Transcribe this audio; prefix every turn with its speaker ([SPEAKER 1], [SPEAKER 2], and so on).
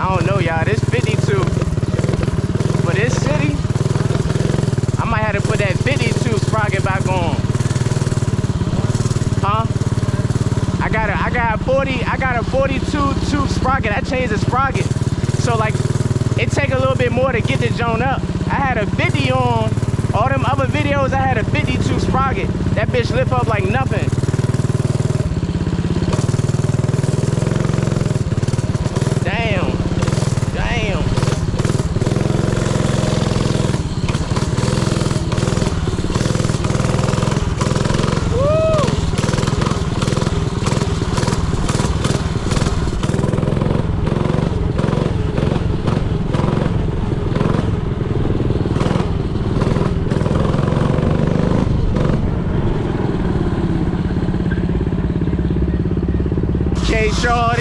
[SPEAKER 1] I don't know, y'all. This 52 for this city. I might have to put that 52 sprocket back on. Huh? I got a 42 sprocket. I changed the sprocket. So like it take a little bit more to get the joint up. I had a 50 on. All them other videos I had a 52 sprocket. That bitch lift up like nothing. Damn. Shaw